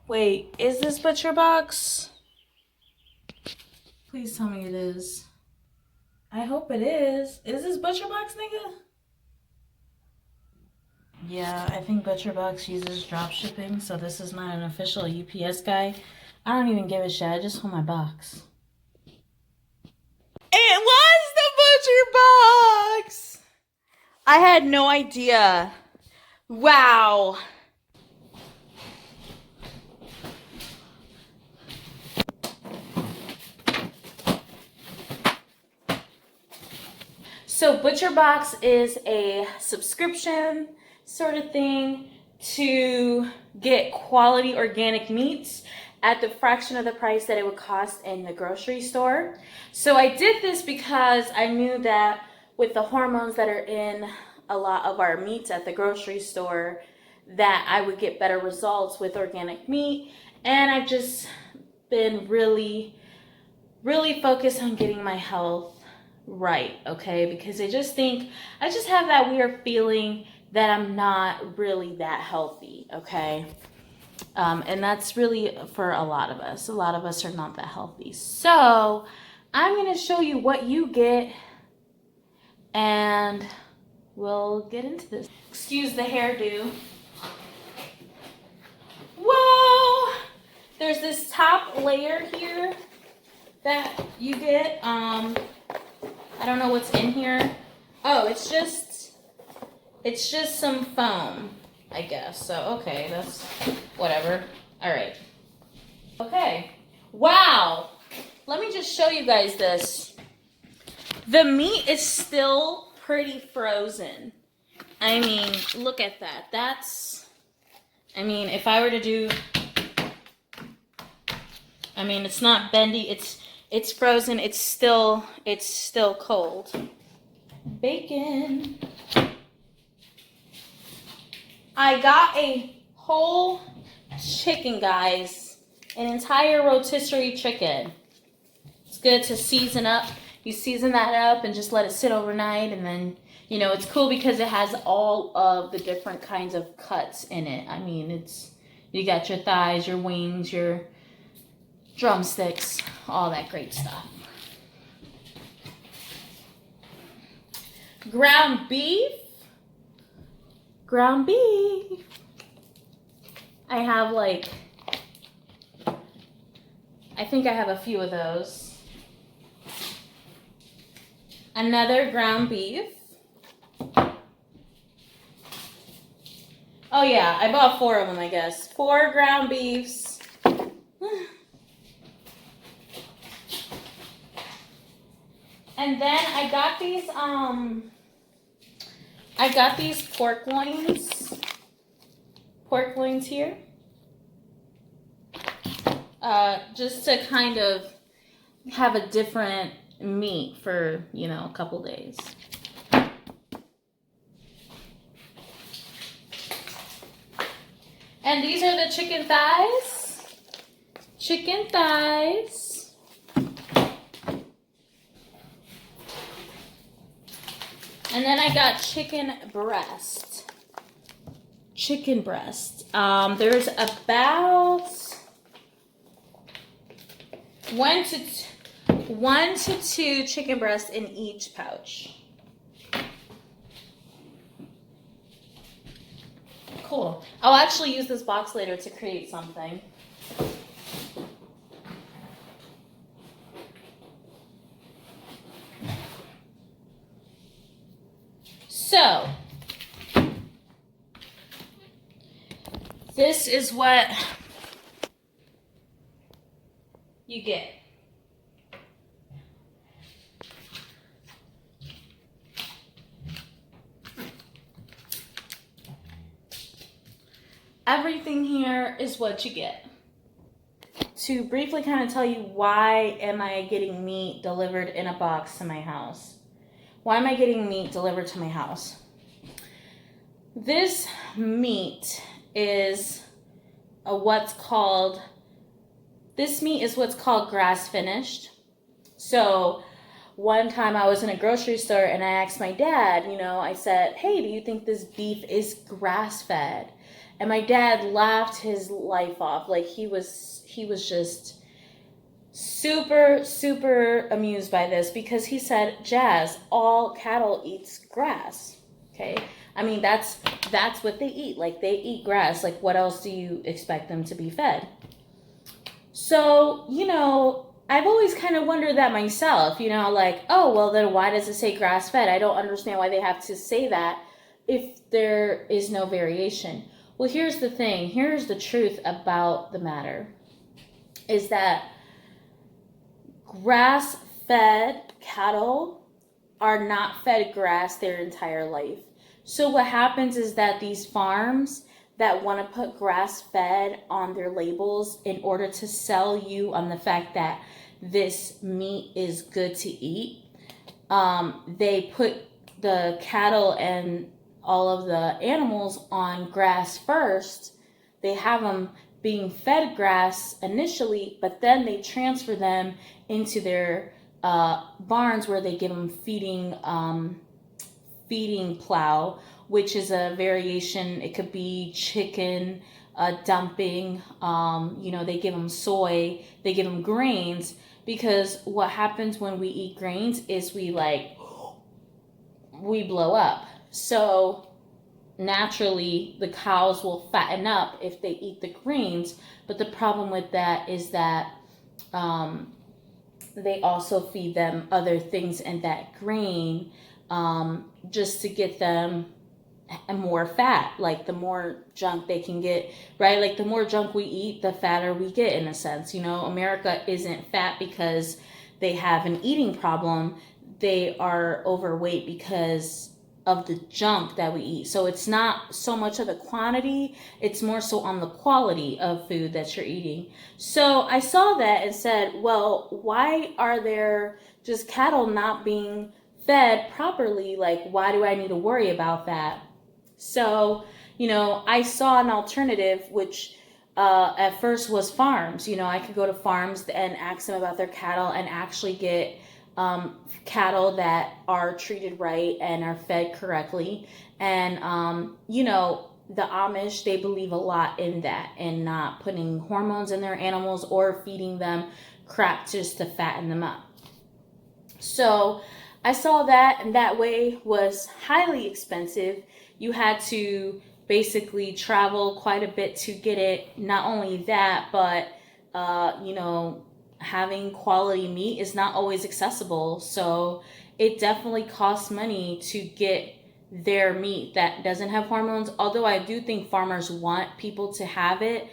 Wait, is this Butcherbox? Please tell me it is. I hope it is. Is this Butcherbox, nigga? Yeah, I think Butcherbox uses drop shipping, so this is not an official UPS guy. I don't even give a shit. I just want my box. It was the Butcherbox! I had no idea. Wow. So Butcherbox is a subscription sort of thing to get quality organic meats at the fraction of the price that it would cost in the grocery store. So I did this because I knew that with the hormones that are in a lot of our meats at the grocery store, that I would get better results with organic meat. And I've just been really focused on getting my health right, okay? Because I just have that weird feeling that I'm not really that healthy, okay? And that's really for a lot of us. A lot of us are not that healthy. So I'm going to show you what you get and we'll get into this. Excuse the hairdo. Whoa! There's this top layer here that you get. I don't know what's in here. Oh, it's just some foam, I guess. So, okay, that's whatever. All right. Okay. Wow. Let me just show you guys this. The meat is still pretty frozen. I mean, look at that. If I were to do, it's not bendy. It's frozen. It's still cold. Bacon. I got a whole chicken, guys. An entire rotisserie chicken. It's good to season up. You season that up and just let it sit overnight, and then, it's cool because it has all of the different kinds of cuts in it. You got your thighs, your wings, your drumsticks, all that great stuff. Ground beef. I think I have a few of those. Another ground beef. Oh yeah, I bought 4 of them, I guess. 4 ground beefs. And then I got these pork loins here. Just to kind of have a different meat for, a couple days. And these are the chicken thighs. And then I got chicken breast. There's about 1 to 2 chicken breasts in each pouch. Cool. I'll actually use this box later to create something. So, this is what you get. Everything here is what you get. To briefly kind of tell you, why am I getting meat delivered in a box to my house? Why am I getting meat delivered to my house? This meat is what's called grass finished. So one time I was in a grocery store and I asked my dad, I said, hey, do you think this beef is grass fed? And my dad laughed his life off. Like he was just super, super amused by this because he said, Jazz, all cattle eats grass. Okay. I mean, that's what they eat. Like they eat grass. Like what else do you expect them to be fed? So, I've always kind of wondered that myself, like, oh, well, then why does it say grass fed? I don't understand why they have to say that if there is no variation. Well, here's the thing. Here's the truth about the matter is that grass fed cattle are not fed grass their entire life. So what happens is that these farms that want to put grass fed on their labels in order to sell you on the fact that this meat is good to eat, they put the cattle and all of the animals on grass first. They have them being fed grass initially, but then they transfer them into their barns where they give them feeding plow, which is a variation. It could be chicken dumping. They give them soy, they give them grains, because what happens when we eat grains is we blow up. So naturally the cows will fatten up if they eat the grains, but the problem with that is that they also feed them other things in that grain, just to get them more fat. Like the more junk they can get, right? Like the more junk we eat, the fatter we get, in a sense. America isn't fat because they have an eating problem. They are overweight because of the junk that we eat. So it's not so much of the quantity, it's more so on the quality of food that you're eating. So I saw that and said, well, why are there just cattle not being fed properly? Like, why do I need to worry about that? So, I saw an alternative, which at first was farms. I could go to farms and ask them about their cattle and actually get cattle that are treated right and are fed correctly. And, the Amish, they believe a lot in that and not putting hormones in their animals or feeding them crap just to fatten them up. So I saw that, and that way was highly expensive. You had to basically travel quite a bit to get it. Not only that, but, having quality meat is not always accessible. So it definitely costs money to get their meat that doesn't have hormones. Although I do think farmers want people to have it.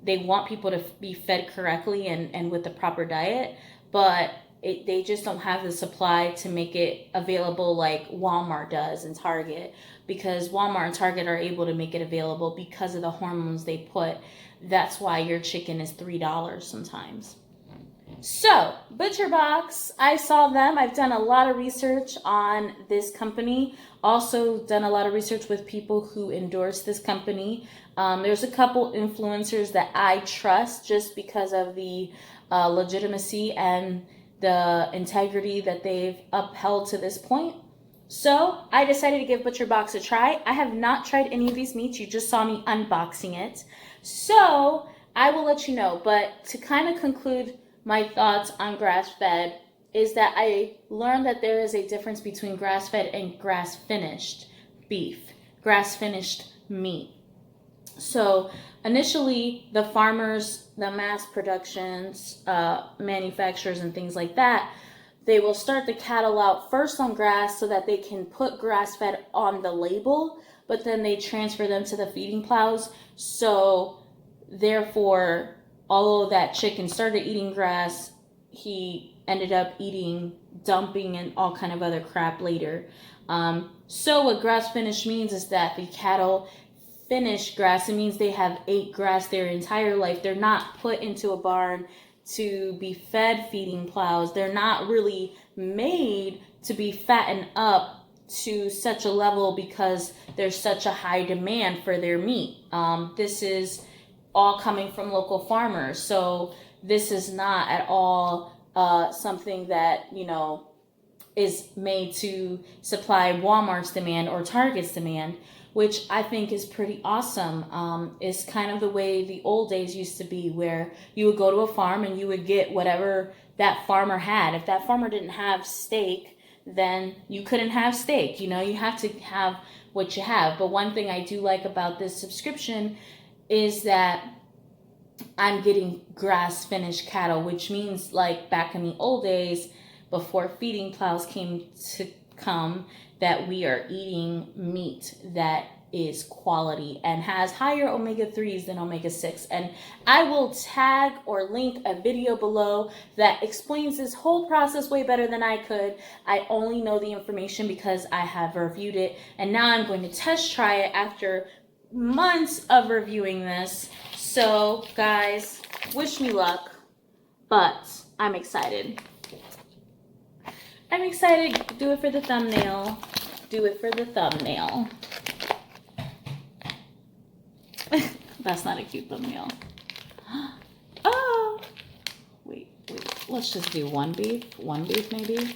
They want people to be fed correctly and with the proper diet. But they just don't have the supply to make it available like Walmart does and Target, because Walmart and Target are able to make it available because of the hormones they put. That's why your chicken is $3 sometimes. So, Butcherbox, I saw them. I've done a lot of research on this company. Also done a lot of research with people who endorse this company. There's a couple influencers that I trust just because of the legitimacy and the integrity that they've upheld to this point. So I decided to give Butcherbox a try. I have not tried any of these meats. You just saw me unboxing it. So I will let you know. But to kind of conclude my thoughts on grass-fed is that I learned that there is a difference between grass-fed and grass-finished beef, grass-finished meat. So initially, the farmers, the mass productions, manufacturers and things like that, they will start the cattle out first on grass so that they can put grass-fed on the label, but then they transfer them to the feeding plows. So therefore, although that chicken started eating grass, he ended up eating dumping and all kind of other crap later. So what grass finished means is that the cattle finish grass. It means they have ate grass their entire life. They're not put into a barn to be fed feeding plows. They're not really made to be fattened up to such a level because there's such a high demand for their meat. This is all coming from local farmers. So this is not at all something that, is made to supply Walmart's demand or Target's demand, which I think is pretty awesome. It's kind of the way the old days used to be, where you would go to a farm and you would get whatever that farmer had. If that farmer didn't have steak, then you couldn't have steak. You know, you have to have what you have. But one thing I do like about this subscription is that I'm getting grass finished cattle, which means, like back in the old days, before feeding plows came to come, that we are eating meat that is quality and has higher omega-3s than omega-6. And I will tag or link a video below that explains this whole process way better than I could. I only know the information because I have reviewed it, and now I'm going to test try it after months of reviewing this. So guys, wish me luck, but I'm excited. I'm excited. Do it for the thumbnail. Do it for the thumbnail. That's not a cute thumbnail. Oh! Wait. Let's just do one beef maybe.